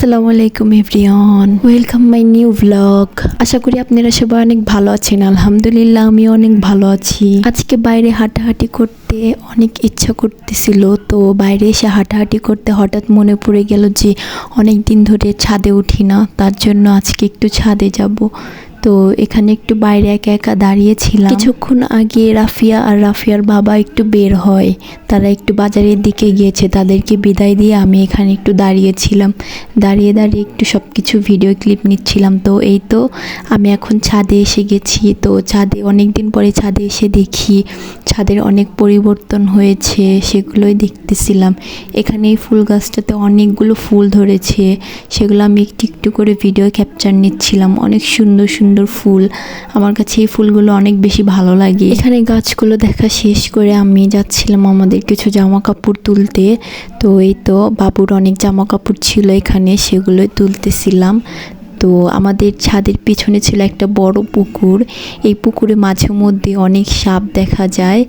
আসসালামু আলাইকুম everyone, welcome my new blog. আশা করি আপনারা সবাই অনেক ভালো আছেন। আলহামদুলিল্লাহ আমিও অনেক ভালো আছি। আজকে বাইরে হাঁটাহাঁটি করতে অনেক ইচ্ছা করতেছিল, তো বাইরে এসে হাঁটাহাঁটি করতে হঠাৎ মনে পড়ে গেল যে অনেক দিন ধরে ছাদে উঠি না, তার জন্য আজকে একটু ছাদে যাব। তো এখানে একটু বাইরে একা একা দাঁড়িয়েছিলাম। কিছুক্ষণ আগে রাফিয়া আর রাফিয়ার বাবা একটু বের হয়, তারা একটু বাজারের দিকে গিয়েছে, তাদেরকে বিদায় দিয়ে আমি এখানে একটু দাঁড়িয়েছিলাম। দাঁড়িয়ে একটু সব কিছু ভিডিও ক্লিপ নিচ্ছিলাম। তো এই তো আমি এখন ছাদে এসে গেছি। তো ছাদে অনেক দিন পরে ছাদে এসে দেখি ছাদের অনেক পরিবর্তন হয়েছে, সেগুলোই দেখতেছিলাম। এখানে এই ফুল গাছটাতে অনেকগুলো ফুল ধরেছে, সেগুলো আমি একটু একটু করে ভিডিও ক্যাপচার নিচ্ছিলাম। অনেক সুন্দর সুন্দর ফুল, আমার কাছে এই ফুলগুলো অনেক বেশি ভালো লাগে। এখানে গাছগুলো দেখা শেষ করে আমি যাচ্ছিলাম আমাদের কিছু জামা কাপড় তুলতে। তো এই তো বাবুর অনেক জামা কাপড় ছিল এখানে, সেগুলোই তুলতেছিলাম। তো আমাদের ছাদের পিছনে ছিল একটা বড় পুকুর। এই পুকুরে মাঝে মধ্যে অনেক সাপ দেখা যায়,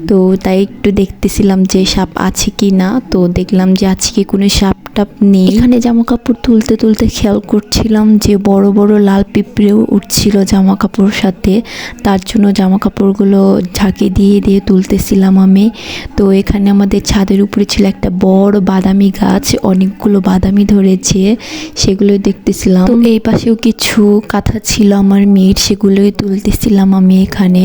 তো তাই একটু দেখতেছিলাম যে সাপ আছে কি না। তো দেখলাম যে আজকে কোনো সাপ টাপ নেই। এখানে জামা কাপড় তুলতে তুলতে খেয়াল করছিলাম যে বড় বড় লাল পিঁপড়েও উঠছিল জামা কাপড়ের সাথে, তার জন্য জামা কাপড়গুলো ঝাঁকি দিয়ে দিয়ে তুলতেছিলাম আমি। তো এখানে আমাদের ছাদের উপরে ছিল একটা বড় বাদামি গাছ, অনেকগুলো বাদামি ধরেছে, সেগুলো দেখতেছিলাম। তো এই পাশেও কিছু কাঁথা ছিল আমার মেয়ের, সেগুলোই তুলতেছিলাম আমি এখানে।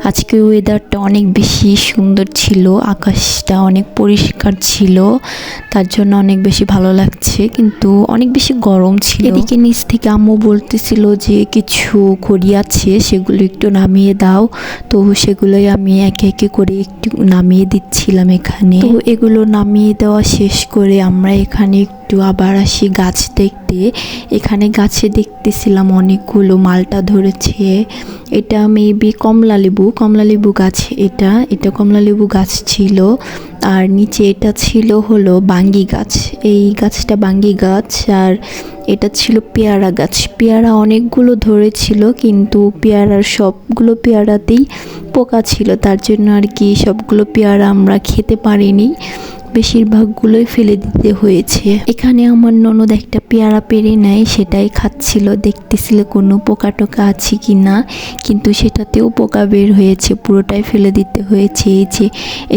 আজকে ওয়েদারটা অনেক বেশি সুন্দর ছিল, আকাশটা অনেক পরিষ্কার ছিল, তার জন্য অনেক বেশি ভালো লাগছে, কিন্তু অনেক বেশি গরম ছিল। এদিকে নিচ থেকে আম্মু বলতেছিল যে কিছু খড়ি আছে, সেগুলো একটু নামিয়ে দাও। তো সেগুলোই আমি একে একে করে একটু নামিয়ে দিচ্ছিলাম এখানে। তো এগুলো নামিয়ে দেওয়া শেষ করে আমরা এখানে একটু আবার আসি গাছ দেখতে। এখানে গাছে দেখতেছিলাম অনেকগুলো মালটা ধরেছে। এটা মেবি কমলা লেবু গাছ। এটা কমলা লেবু গাছ ছিল। আর নিচে এটা ছিল হলো বাঙ্গি গাছ, এই গাছটা বাঙ্গি গাছ। আর এটা ছিল পেয়ারা গাছ। পেয়ারা অনেকগুলো ধরেছিল, কিন্তু পেয়ারার সবগুলো পেয়ারাতেই পোকা ছিল, তার জন্য আর কি সবগুলো পেয়ারা আমরা খেতে পারিনি, বেশিরভাগগুলোই ফেলে দিতে হয়েছে। এখানে আমার ননদ একটা পেয়ারা পেরে নেয়, সেটাই খাচ্ছিল, দেখতেছিল কোনো পোকা টোকা আছে কি না, কিন্তু সেটাতেও পোকা বের হয়েছে, পুরোটাই ফেলে দিতে হয়েছে। এই যে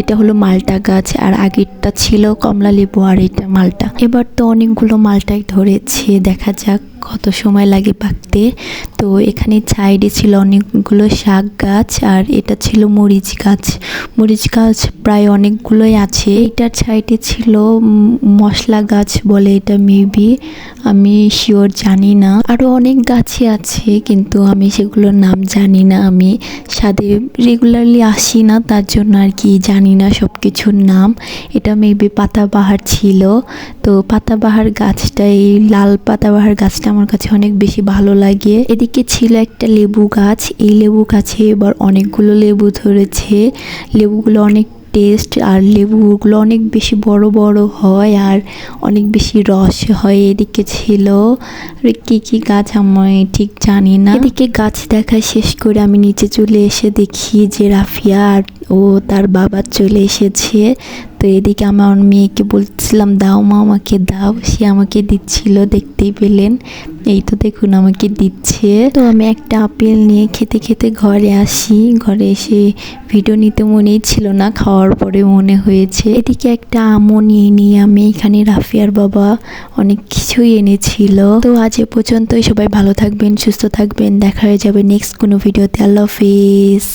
এটা হলো মালটা গাছ, আর আগেরটা ছিল কমলা লেবু, আর এটা মালটা। এবার তো অনেকগুলো মালটাই ধরেছে, দেখা যাক কত সময় লাগে পাকতে। তো এখানে সাইডে ছিল অনেকগুলো শাক গাছ, আর এটা ছিল মরিচ গাছ প্রায় অনেকগুলোই আছে। এটার সাইডে ছিল মশলা গাছ বলে এটা মেবি, আমি শিওর জানি না। আরও অনেক গাছই আছে, কিন্তু আমি সেগুলোর নাম জানি না, আমি ছাদে রেগুলারলি আসি না, তার জন্য আর কি জানি না সব কিছুর নাম। এটা মেবি পাতাবাহার ছিল। তো পাতাবাহার গাছটা, এই লাল পাতাবাহার গাছটা আমার কাছে অনেক বেশি ভালো লাগে। এদিকে ছিল একটা লেবু গাছ, এই লেবু গাছে এবার অনেকগুলো লেবু ধরেছে, লেবুগুলো অনেক টেস্ট, আর লেবুগুলো অনেক বেশি বড় বড় হয় আর অনেক বেশি রস হয়। এদিকে ছিল কি কি গাছ আমি ঠিক জানি না। এদিকে গাছ দেখা শেষ করে আমি নিচে চলে এসে দেখি যে রাফিয়া আর ও তার বাবা চলে এসেছে। তো এদিকে আমার মেয়েকে বলছিলাম দাও মা আমাকে দাও, সে আমাকে দিচ্ছিল, দেখতেই পেলেন, এই তো দেখুন আমাকে দিচ্ছে। তো আমি একটা আপেল নিয়ে খেতে খেতে ঘরে আসি, ঘরে এসে ভিডিও নিতে মনেই ছিল না, খাওয়ার পরে মনে হয়েছে। এদিকে একটা আমও নিয়ে আমি এখানে রাফিয়ার বাবা অনেক কিছুই এনেছিল। তো আজ এ পর্যন্তই, সবাই ভালো থাকবেন, সুস্থ থাকবেন, দেখা হয়ে যাবে নেক্সট কোনো ভিডিওতে। আল্লাহ হাফিজ।